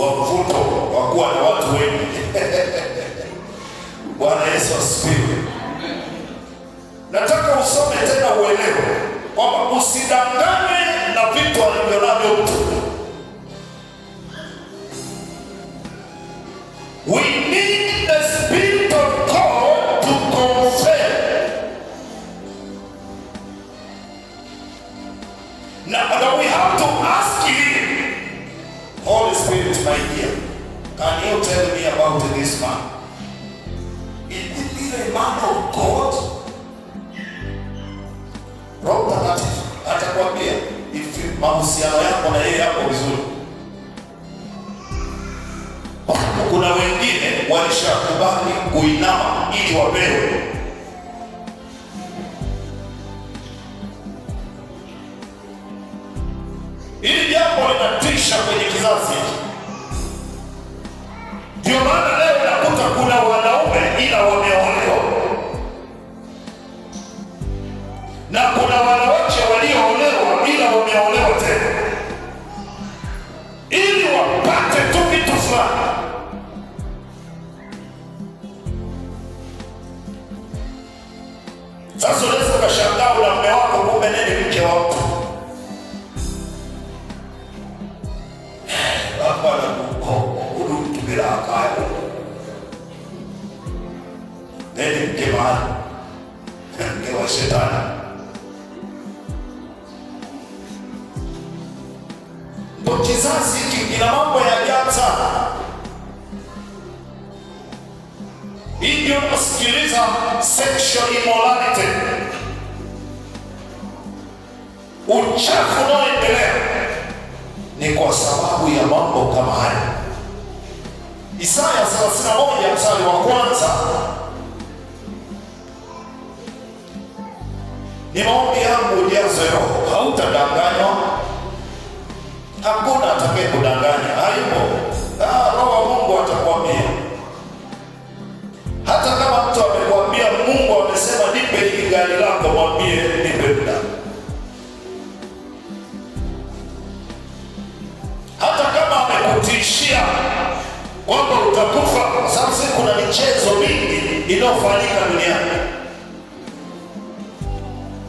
wa mvuto wa kuwa na watu wengi. Bwana Yesu asifiwe. Nataka usome tena uelewe kwamba usidanganywe na vitu alivyonavyo mtu. We need the Spirit of God to confirm. Now we have to ask Him, Holy Spirit, my dear, can you tell me about this man? Is he a man of God? Roho Mtakatifu atakwambia if mahusiano yako na yeye yako vizuri. Kuna wengine walishakubali kuinama ili wapewe. Hili jambo linatisha kwenye kizazi hiki. Ndio maana leo nakuta kuna wanaume ila wameolewa, na kuna wanawake walioolewa ila wameolewa tena, ili wapate tu vitu fulani. Sasa unaweza ukashangaa na mume wako, kumbe nini mke wa mtu. Hapana, huyu mtu bila akili. Nini mke maana? Mke wa shetani. Ndio kizazi hiki kina mambo ya ajabu sana. Hii ndio kusikiliza sexual immorality, uchafu unaoendelea ni kwa sababu ya mambo kama haya. Isaya 31 mstari wa kwanza. Ni maombi yangu ujazwe Roho. Hautadanganywa. Hakuna atakaye kudanganya. Hayupo. Roho wa Mungu atakwambia. Hata kama mtu amekwambia Mungu amesema nipe hili gari lako, mwambie nipe muda. Hata kama amekutishia kwamba utakufa, sababu kuna michezo mingi inayofanyika duniani,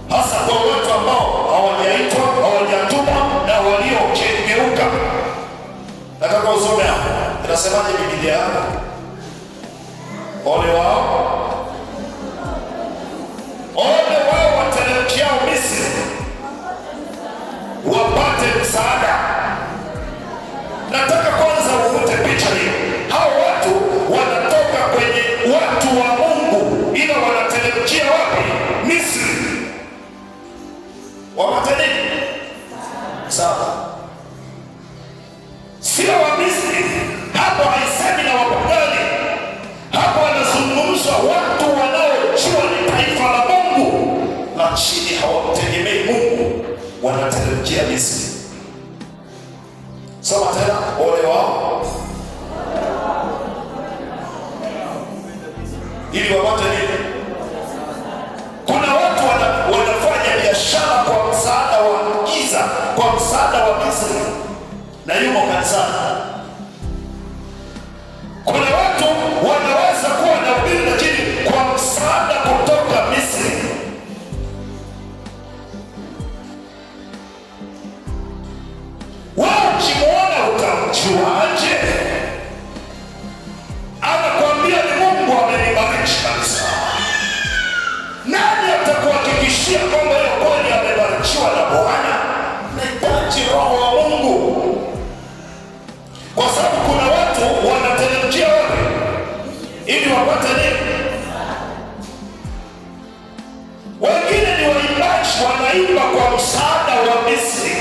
hasa kwa watu ambao hawajaitwa, hawajatumwa na waliokengeuka. Nataka usome hapo. Inasemaje Biblia yako? Ole wao wateremkiao Misri wapate msaada. Nataka kwanza uvute picha hiyo. Hao watu wanatoka kwenye watu wa Mungu, ila wanateremkia wapi? Misri. Wapate nini? Sawa. Sio wa Misri. Hapo haisemi na wapagani. Hapo anazungumzwa watu wanaojua ni taifa la Mungu, lakini hawamtegemei Mungu, wanateremkia Misri. Soma tena, ole wao ili wapate nini? Kuna watu wanafanya biashara kwa msaada wa giza, kwa msaada wa Misri, na yumo kanisani. Kuna watu wanaweza kuwa na ubiri, lakini kwa msaada kutoka Misri. Wao ukimwona utamjuaje? Anakuambia ni Mungu amenibariki kabisa. Nani atakuhakikishia kwamba yeye kweli amebarikiwa na Bwana? Nahitaji Roho wa Mungu, kwa sababu kuna watu wanateremkia wapi ili wapate nini? Wengine ni waimbaji, wanaimba kwa msaada wa Misri.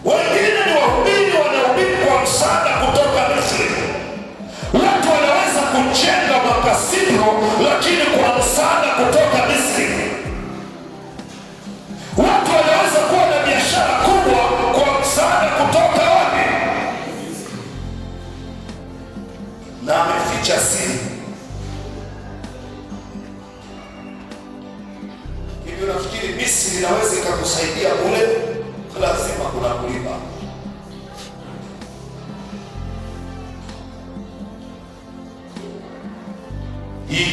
Wengine ni wahubiri, wanahubiri kwa msaada kutoka Misri. Watu wanaweza kujenga makasino, lakini kwa msaada kutoka Misri. Watu wanaweza kuwa na biashara kubwa kwa msaada kutoka wapi? Na ameficha siri. Hivi unafikiri Misri inaweza ikakusaidia bure? La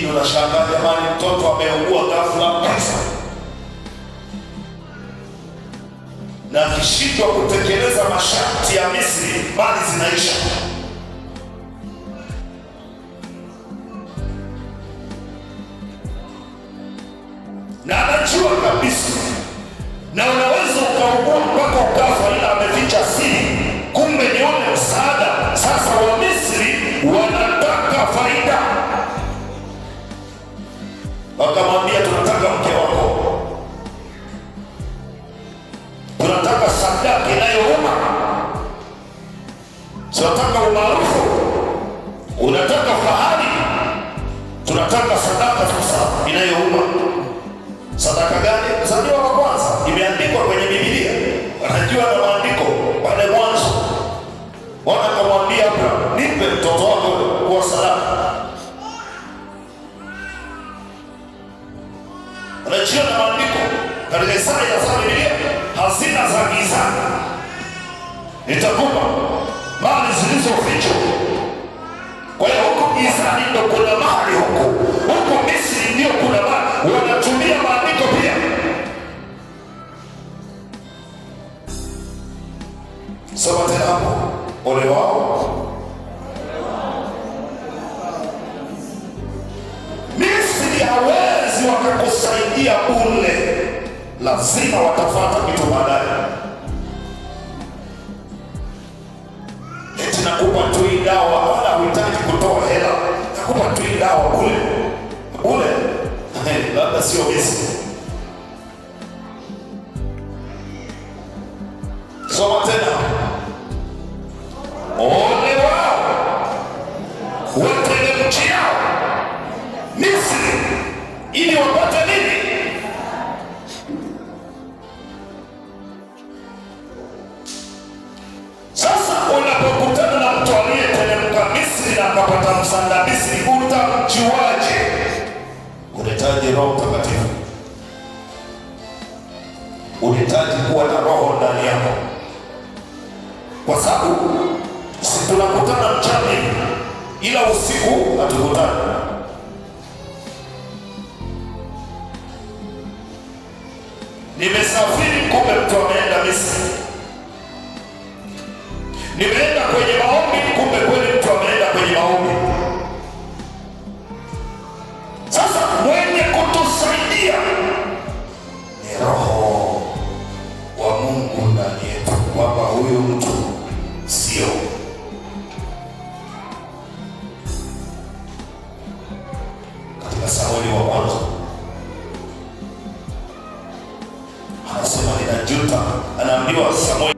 Lakini unashangaa jamani, mtoto ameugua ghafla pesa, na akishindwa kutekeleza masharti ya Misri, mali zinaisha. Na anajua kabisa, na unaweza ukaugua mpaka ukafa, ila ameficha siri, kumbe ni ule msaada. Sasa wa Misri wanataka faida, wakamwambia tunataka mke wako, tunataka sadaka inayouma, tunataka umaarufu, unataka fahari, tunataka sadaka sasa inayouma. Sadaka gani? Mzaliwa wa kwanza, imeandikwa kwenye Biblia, wanajua na maandiko pale mwanzo. Bwana akamwambia Abraham, nipe mtoto wako kwa sadaka. Wanajua na maandiko katika Isaya za Biblia, hazina za giza nitakupa, mali zilizofichwa. Kwa hiyo huko gizani ndio kuna mali, huko Misri ndio kuna mali. Wanatumia maandiko pia. Soma tena hapo, ole wao Misri hawezi wakakusaidia bure, lazima watafuata kitu baadaye. Eti nakupa tu hii dawa, wala huhitaji kutoa hela, nakupa tu hii dawa bure bure. Labda sio Misri. Soma tena, ole wao wateremkiao Misri ili wapate nini? Sasa unapokutana na mtu aliyeteremka Misri na akapata msaada Misri, utamjuaje? Unahitaji Roho Mtakatifu, unahitaji kuwa na roho ndani yako, kwa sababu si tunakutana mchana ila usiku hatukutani. Nimesafiri, kumbe mtu ameenda Misri. Nimeenda kwenye maombi, kumbe kweli mtu ameenda kwenye maombi. Sasa mwenye kutusaidia ni Roho wa Mungu ndani yetu, kwamba huyu mtu sio. Katika Samueli wa kwanza anasema ninajuta, anaambiwa Samueli